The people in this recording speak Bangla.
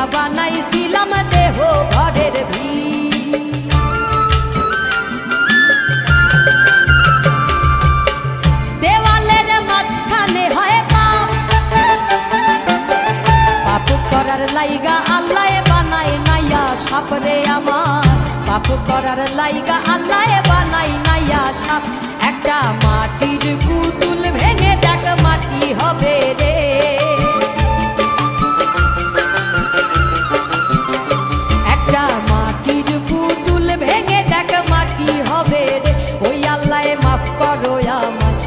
দিয়া বানাইছিলাম দেহ ঘরের দেওয়ালের মাঝখানে হয় পাপ পাপ করার লাইগা আল্লাহ বানাই নাইয়া সাপরে আমার পাপ করার লাইগা আল্লাহ বানাই নাইয়া সাপ একটা মাটির পুতুল ভেঙে দেখ মাটি হবে রে একটা মাটির পুতুল ভেঙে দেখ মাটি হবে রে ওই আল্লাহ মাফ করো আমায়